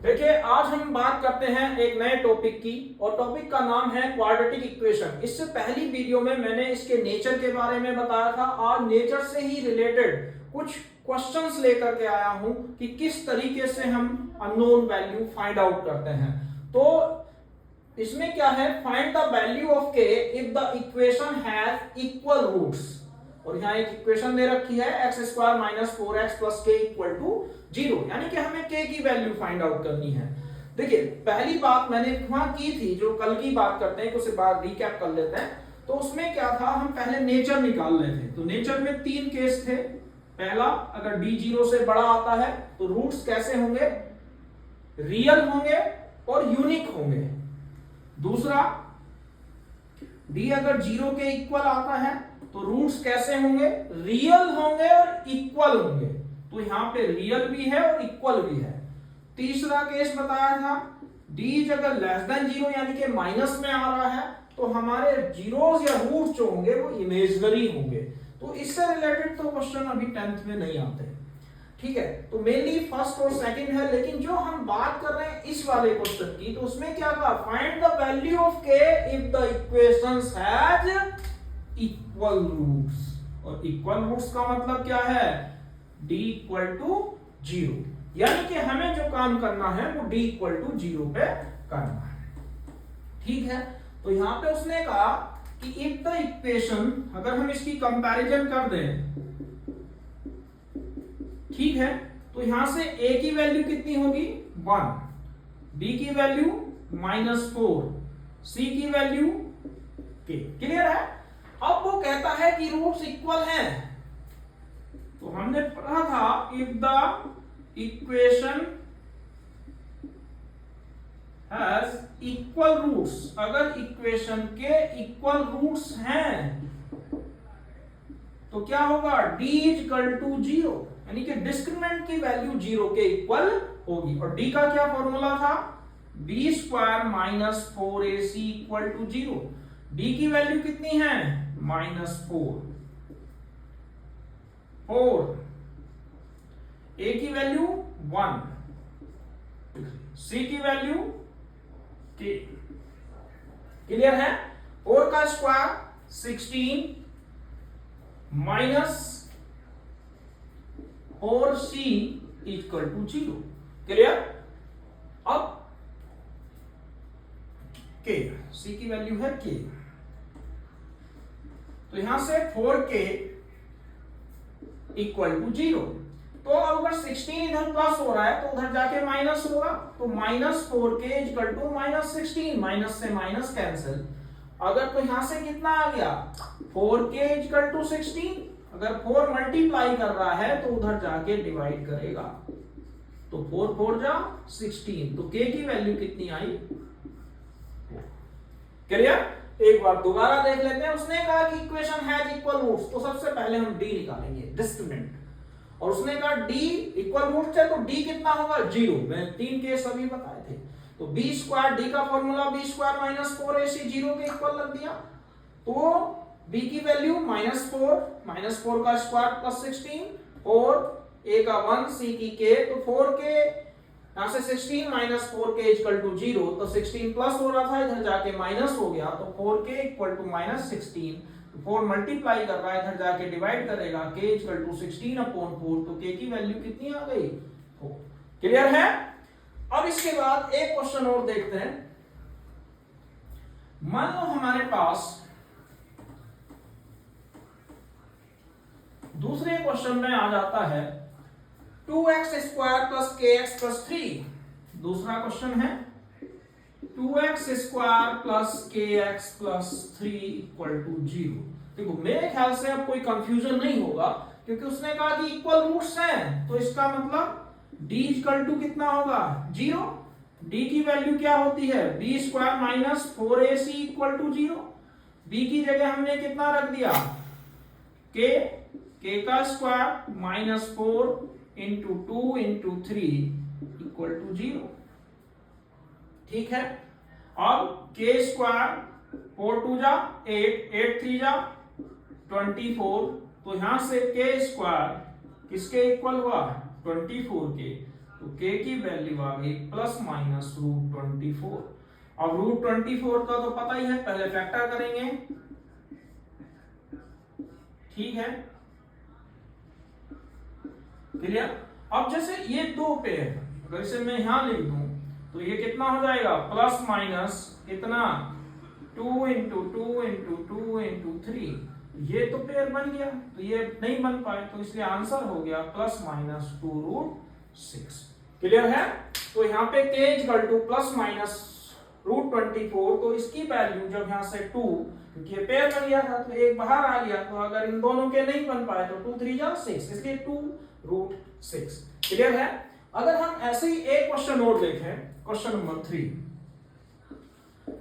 देखिए, आज हम बात करते हैं एक नए टॉपिक की और टॉपिक का नाम है क्वाड्रेटिक इक्वेशन। इससे पहली वीडियो में मैंने इसके नेचर के बारे में बताया था। आज नेचर से ही रिलेटेड कुछ क्वेश्चंस लेकर के आया हूं कि किस तरीके से हम अननोन वैल्यू फाइंड आउट करते हैं। तो इसमें क्या है, find the value of k if the equation has equal roots. और यहाँ एक इक्वेशन दे रखी है x square minus 4x plus k equal to 0, यानी कि हमें के की वैल्यू फाइंड आउट करनी है। देखिए, पहली बात मैंने वहां की थी, जो कल की बात करते हैं उसे बाद रिकैप कर लेते हैं। तो उसमें क्या था, हम पहले नेचर निकाल रहे थे। तो नेचर में 3 केस थे। पहला, अगर d 0 से बड़ा आता है तो रूट्स कैसे होंगे, रियल होंगे और यूनिक होंगे। दूसरा, d अगर 0 के इक्वल आता है तो रूट्स कैसे होंगे, रियल होंगे और इक्वल होंगे। तो यहां पे रियल भी है और इक्वल भी है। तीसरा केस बताया था, d अगर लेस देन 0 यानी कि माइनस में आ रहा है तो हमारे जीरोस या रूट्स जो होंगे वो इमेजिनरी होंगे। तो इससे रिलेटेड तो क्वेश्चन अभी 10th में नहीं आते, ठीक है। तो मेनली फर्स्ट और सेकंड है, लेकिन जो हम बात कर रहे हैं इस वाले क्वेश्चन की, तो उसमें क्या कहा, find the value of k if the equations has equal roots. और इक्वल रूट्स का मतलब क्या है, d इक्वल टू 0, यानी कि हमें जो काम करना है वो d इक्वल टू 0 पे करना है, ठीक है। तो यहां पे उसने कहा कि इफ द इक्वेशन, अगर हम इसकी कंपैरिजन कर दें, ठीक है, तो यहां से a की वैल्यू कितनी होगी 1, b की वैल्यू -4, c की वैल्यू k। क्लियर है। अब वो कहता है कि रूट्स इक्वल हैं। तो हमने पढ़ा था, if the equation has equal roots, अगर इक्वेशन के इक्वल रूट्स हैं तो क्या होगा, d इक्वल टू 0, यानी कि डिस्क्रिमिनेंट की वैल्यू 0 के इक्वल होगी। और d का क्या फॉर्मूला था, b square minus 4ac equal to 0। d की वैल्यू कितनी है, -4, a की वैल्यू 1, c की वैल्यू k। क्लियर है। 4 का square 16 minus 4c equal to 0। Clear. अब k, c की वैल्यू है k, तो यहां से 4k इक्वल टू 0। तो अगर 16 इधर प्लस हो रहा है तो उधर जाके माइनस होगा, तो -4k इक्वल टू -16, माइनस से माइनस कैंसिल। अगर तो यहां से कितना आ गया, 4k इक्वल टू 16। अगर 4 मल्टीप्लाई कर रहा है तो उधर जाके डिवाइड करेगा, तो 4 4 जा 16, तो k की वैल्यू कितनी आई, क्लियर। एक बार दोबारा देख लेते हैं। उसने कहा कि इक्वेशन हैज इक्वल रूट्स, तो सबसे पहले हम d निकालेंगे, डिस्क्रिमिनेंट। और उसने कहा d इक्वल रूट्स है तो d कितना होगा, 0। मैंने 3 केस अभी बताए थे। तो b स्क्वायर, d का formula b square minus 4ac 0 के इक्वल लग दिया। तो b की वैल्यू -4 का स्क्वायर प्लस 16 और a का 1, c की k। तो 4k यहां से 16 माइनस 4k इक्वल टू 0, तो 16 प्लस हो रहा था, इधर जाके माइनस हो गया, तो 4k इक्वल टू -16। 4 मल्टीप्लाई कर रहा है, इधर जाके डिवाइड करेगा, k इक्वल टू 16 अपॉन 4, तो k की वैल्यू कितनी आ गई, 4। क्लियर है। अब इसके बाद एक क्वेश्चन और देखते हैं। मान लो हमारे पास दूसरे क्वेश्चन में आ जाता है 2x square plus kx plus 3। दूसरा क्वेश्चन है 2x square plus kx plus 3 equal to 0। देखो, मेरे ख्याल से अब कोई कंफ्यूजन नहीं होगा, क्योंकि उसने कहा कि इक्वल रूट्स हैं, तो इसका मतलब d इक्वल टू कितना होगा, 0। d की वैल्यू क्या होती है, b square minus 4ac equal to 0। b की जगह हमने कितना रख दिया, k का square -4 into 2 into 3 equal to 0, ठीक है। अब k स्क्वायर 4 2 जा 8, 8 3 जा 24, तो यहां से k स्क्वायर किसके इक्वल हुआ, 24 के। तो k की वैल्यू आ गई प्लस माइनस √24। अब √24 का तो पता ही है, पहले फैक्टर करेंगे, ठीक है, क्लियर। अब जैसे ये दो पे है, अगर इसे मैं यहां लिख दूं तो ये कितना हो जाएगा, प्लस माइनस कितना 2 इंटू 2 इंटू 2 इंटू 3, ये तो पेयर बन गया, तो ये नहीं बन पाए, तो इसलिए आंसर हो गया प्लस माइनस 2√6। क्लियर है। तो यहाँ पे k equal two plus minus √24, तो इसकी वैल्यू जब यहाँ से 2, क्योंकि ये पेयर बन गया था तो एक बाहर आ गया, तो अगर इन दोनों के नहीं बन पाए तो 2 3 जा 6, इसलिए 2√6। क्लियर है। अगर हम ऐसे ही एक क्वेश्चन और देखें, क्वेश्चन नंबर 3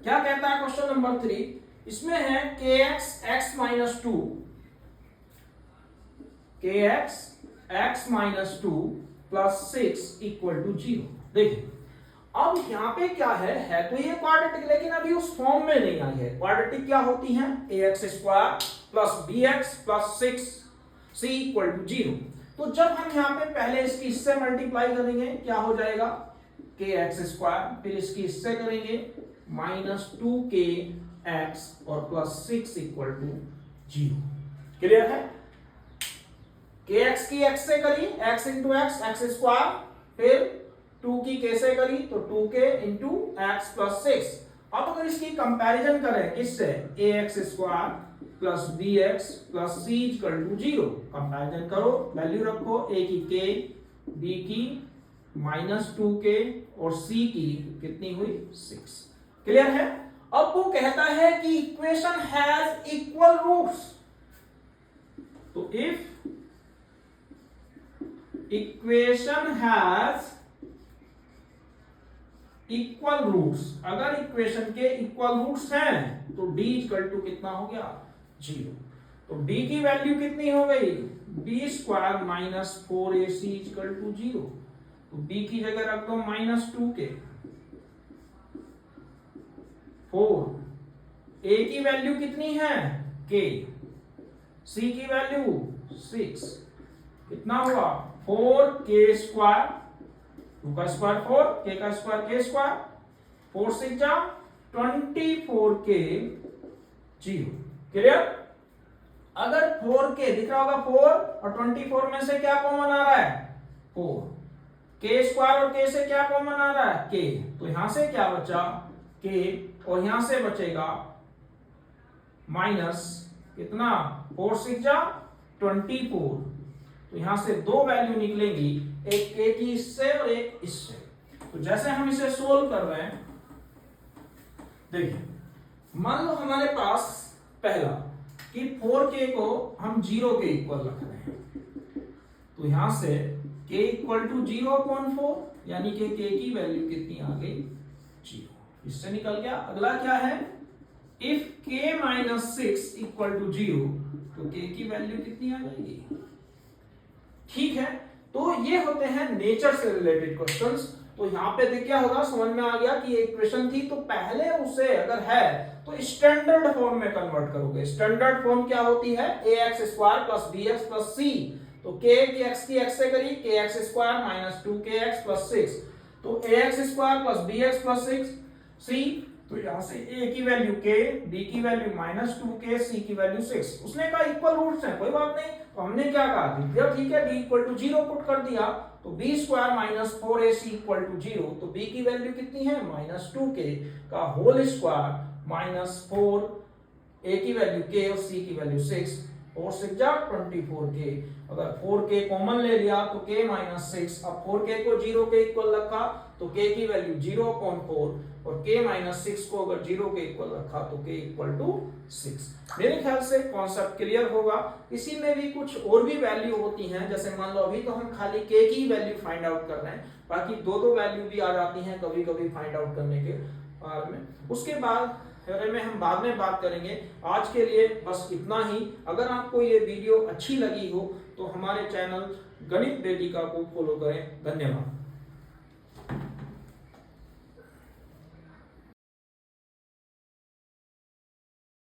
क्या कहता है। क्वेश्चन नंबर 3 इसमें है kx x minus 2, kx x minus 2 plus 6 equal to 0। देखिए अब यहाँ पे क्या है तो ये क्वाड्रेटिक, लेकिन अभी उस फॉर्म में नहीं आई है। क्वाड्रेटिक क्या होती है, ax square plus bx plus 6c equal to 0। तो जब हम यहाँ पे पहले इसकी इससे मल्टीप्लाई करेंगे क्या हो जाएगा, kx स्क्वायर, फिर इसकी इससे करेंगे माइनस 2kx और प्लस 6 इक्वल टू 0। क्लियर है। kx की x से करी, x इंटू x स्क्वायर, फिर 2 की k से करी तो 2k इंटू x प्लस 6। अब अगर इसकी कंपैरिजन करें किससे, ax square plus bx plus c equal to 0, comparison करो, वैल्यू रखो, a की k, b की माइनस 2k और c की कितनी हुई 6। क्लियर है। अब वो कहता है कि इक्वेशन हैज इक्वल रूट्स, तो if equation has equal roots, अगर इक्वेशन के इक्वल रूट्स हैं तो d इक्वल टू कितना हो गया 0। तो d की वैल्यू कितनी हो गई, b square minus 4ac equal to 0। तो b की जगह रख दो माइनस 2k, 4, a की वैल्यू कितनी है k, c की वैल्यू 6, कितना हुआ 4k स्क्वायर, 2 का स्क्वायर 4, k का स्क्वायर k स्क्वायर, 4 6 जा 24k 0। क्लियर। अगर 4k दिख रहा होगा 4 और 24 में से क्या कॉमन आ रहा है 4, k स्क्वायर और k से क्या कॉमन आ रहा है k, तो यहां से क्या बचा k और यहां से बचेगा माइनस कितना 4 6 जा 24, तो यहां से दो वैल्यू निकलेंगी, एक k की इससे और एक इससे। तो जैसे हम इसे सोल्व कर रहे हैं, देखिए मान लो हमारे पास पहला कि 4k को हम 0 के इक्वल रख रहे हैं, तो यहां से k इक्वल टू 0/4, यानी कि k की वैल्यू कितनी आ गई 0, इससे निकल गया। अगला क्या है, if k minus 6 equal to 0, तो k की वैल्यू कितनी आ जाएगी। ठीक है। तो ये होते हैं नेचर से रिलेटेड क्वेश्चंस। तो यहाँ पे देख क्या होगा, समझ में आ गया कि एक क्वेश्चन थी तो पहले उसे अगर है तो स्टैंडर्ड फॉर्म में कन्वर्ट करोगे। स्टैंडर्ड फॉर्म क्या होती है, ax square plus bx plus c, तो k की x से करी kx square minus 2kx plus 6, तो ax square plus bx plus 6 c, तो यहां से a की वैल्यू k, b की वैल्यू माइनस 2k, c की वैल्यू 6। उसने कहा इक्वल रूट्स हैं, कोई बात नहीं, तो हमने क्या कहा, ठीक है b इक्वल टू 0 पुट कर दिया, तो b square minus 4ac equal to 0, तो b की वैल्यू कितनी है माइनस 2k का होल स्क्वायर माइनस 4, a की वैल्यू k और c की वैल्यू 6, और 6 जा 24k, अगर 4k कॉमन ले लिया तो k माइनस 6, अब 4k को 0 के इक्वल रखा तो k की वैल्यू 0/4, और k माइनस 6 को अगर 0 के इक्वल रखा तो k इक्वल टू 6। मेरे ख्याल से कॉन्सेप्ट क्लियर होगा। इसी में भी कुछ और भी वैल्यू होती हैं, जैसे मान लो अभी तो हम खाली k की वैल्यू फाइंड आउट कर रहे हैं, बाकी दो वैल्यू भी आ जाती हैं कभी कभी फाइंड आउट करने के बारे में, उसके बाद में हम बाद में बात करेंगे। आज के लिए बस इतना ही। अगर आपको ये वीडियो अच्छी लगी हो तो हमारे चैनल गणित वेदिका को फॉलो करें। धन्यवाद।